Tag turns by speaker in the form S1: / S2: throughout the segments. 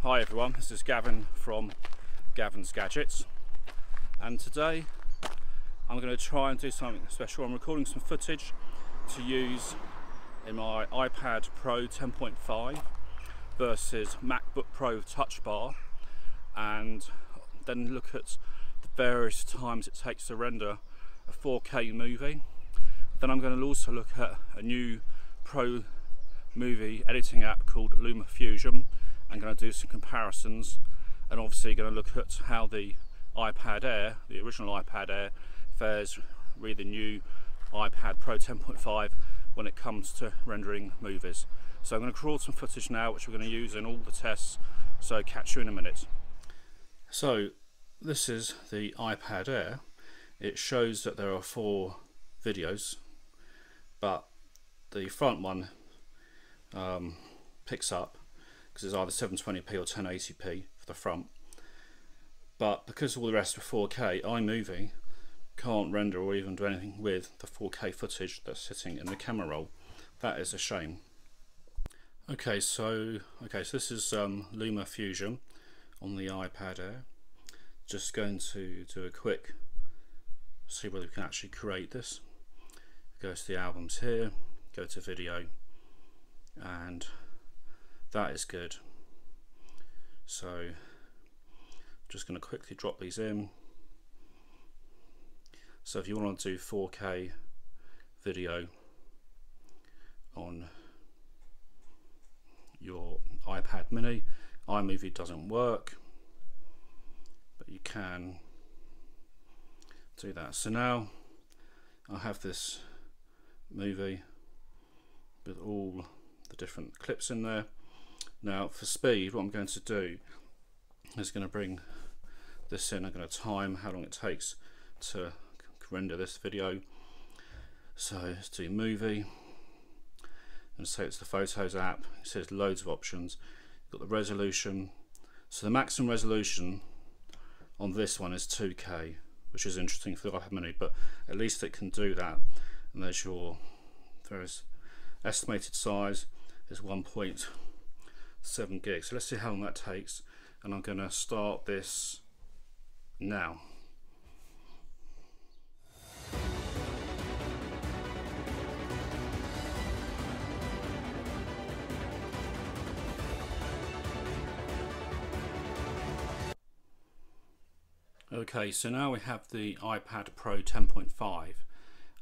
S1: Hi everyone, this is Gavin from Gavin's Gadgets, and today I'm going to try and do something special. I'm recording some footage to use in my iPad Pro 10.5 versus MacBook Pro Touch Bar, and then look at the various times it takes to render a 4K movie. Then I'm going to also look at a new pro movie editing app called Luma Fusion. I'm going to do some comparisons, and obviously going to look at how the iPad Air, the original iPad Air, fares with the new iPad Pro 10.5 when it comes to rendering movies. So I'm going to record some footage now which we're going to use in all the tests, so catch you in a minute. So this is the iPad Air. It shows that there are 4 videos, but the front one picks up because it's either 720p or 1080p for the front, but because all the rest are 4K, iMovie can't render or even do anything with the 4K footage that's sitting in the camera roll. That is a shame. Okay, so this is Luma Fusion on the iPad Air. Just going to do a quick see whether we can actually create this. Go to the albums here, go to video, and that is good. So just going to quickly drop these in. So if you want to do 4K video on your iPad mini, iMovie doesn't work, but you can do that. So now I have this movie with all the different clips in there. Now for speed, what I'm going to do is going to bring this in. I'm going to time how long it takes to render this video. So let's do movie, and say it's the Photos app. It says loads of options. You've got the resolution. So the maximum resolution on this one is 2K, which is interesting for the iPad mini, but at least it can do that. And there's your various estimated size is 1.7 gigs. So let's see how long that takes, and I'm going to start this now. Okay, so now we have the iPad Pro 10.5,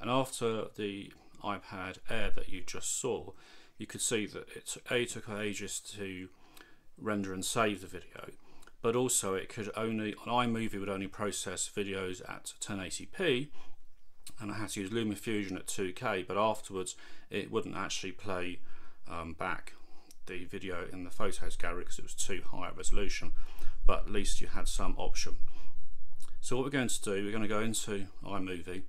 S1: and after the iPad Air that you just saw, you could see that it took ages to render and save the video, but also it could only, on iMovie would only process videos at 1080p, and I had to use Luma Fusion at 2K, but afterwards it wouldn't actually play back the video in the Photos gallery because it was too high a resolution, but at least you had some option. So what we're going to do, we're going to go into iMovie,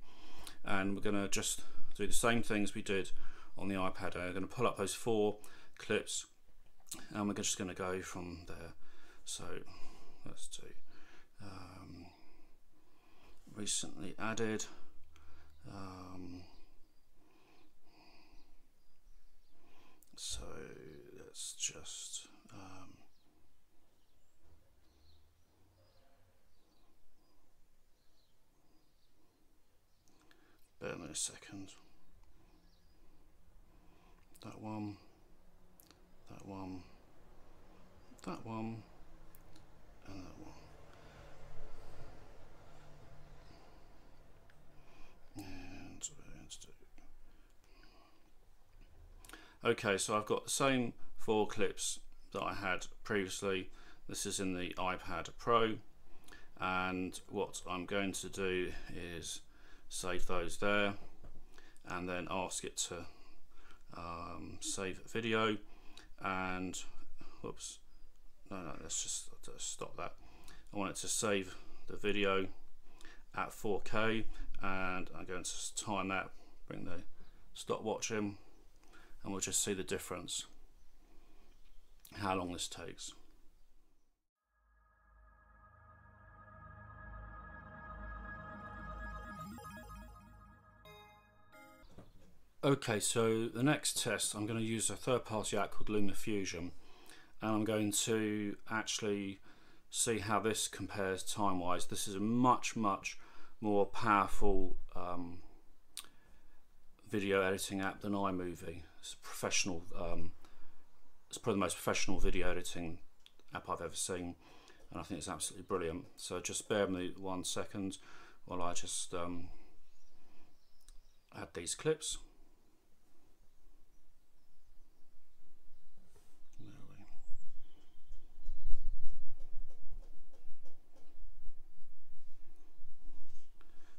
S1: and we're going to just do the same things we did on the iPad Air. We're going to pull up those 4 clips, and we're just going to go from there. So let's do recently added, so let's just bear with me a second. That one, that one, that one, and that one. And let's do. Okay, so I've got the same 4 clips that I had previously. This is in the iPad Pro, and what I'm going to do is save those there, and then ask it to save video, and whoops, no, let's just stop that. I want it to save the video at 4K, and I'm going to time that, bring the stopwatch in, and we'll just see the difference, how long this takes. Okay, so the next test, I'm going to use a third-party app called Luma Fusion, and I'm going to actually see how this compares time-wise. This is a much more powerful video editing app than iMovie. It's a professional. It's probably the most professional video editing app I've ever seen, and I think it's absolutely brilliant. So just bear with me 1 second while I just add these clips.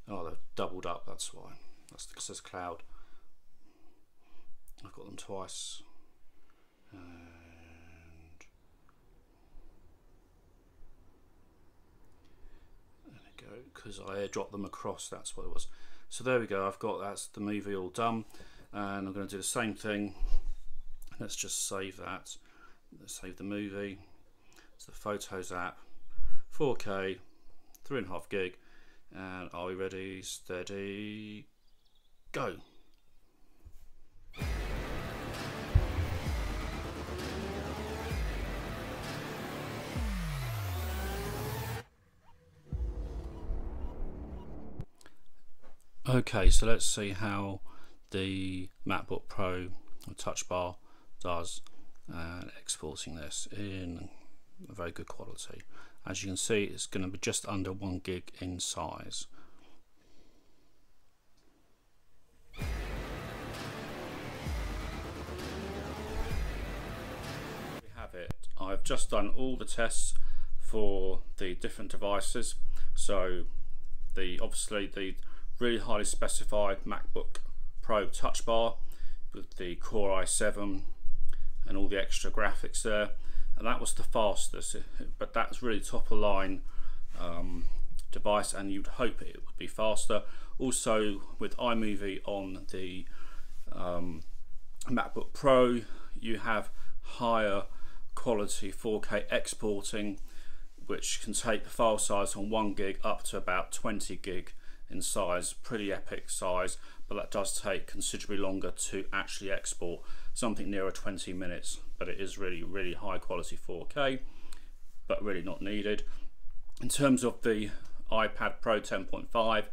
S1: Oh, they're doubled up, that's why. That's because there's cloud. I've got them twice. And there we go, because I airdropped them across, that's what it was. So there we go, that's the movie all done. And I'm going to do the same thing. Let's just save that. Let's save the movie. It's the Photos app, 4K, 3.5 gig. And are we ready? Steady, go. Okay, so let's see how the MacBook Pro Touch Bar does exporting this in a very good quality. As you can see, it's going to be just under 1 gig in size. We have it. I've just done all the tests for the different devices. So obviously the really highly specified MacBook Pro Touch Bar with the Core i7 and all the extra graphics there. And that was the fastest, but that's really top of line device, and you'd hope it would be faster. Also with iMovie on the MacBook Pro, you have higher quality 4K exporting, which can take the file size from 1 gig up to about 20 gig in size. Pretty epic size, but that does take considerably longer to actually export, something nearer 20 minutes. But it is really high quality 4K, but really not needed. In terms of the iPad Pro 10.5,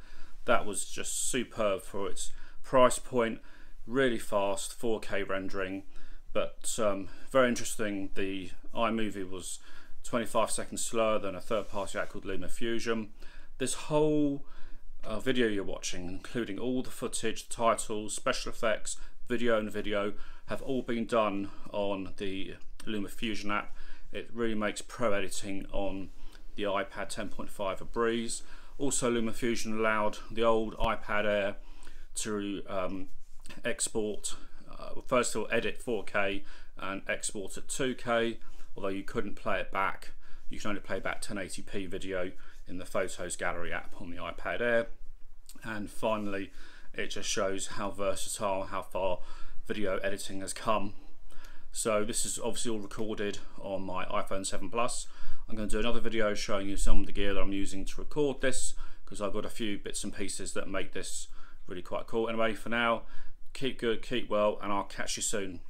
S1: that was just superb for its price point. Really fast 4K rendering, but very interesting. The iMovie was 25 seconds slower than a third-party app called Luma Fusion. This whole video you're watching, including all the footage, the titles, special effects, video, have all been done on the Luma Fusion app. It really makes pro editing on the iPad 10.5 a breeze. Also, Luma Fusion allowed the old iPad Air to export, first of all edit 4K and export at 2K, although you couldn't play it back. You can only play back 1080p video in the Photos Gallery app on the iPad Air. And finally, it just shows how versatile, how far video editing has come. So this is obviously all recorded on my iPhone 7 Plus. I'm going to do another video showing you some of the gear that I'm using to record this, because I've got a few bits and pieces that make this really quite cool. Anyway, for now, keep good, keep well, and I'll catch you soon.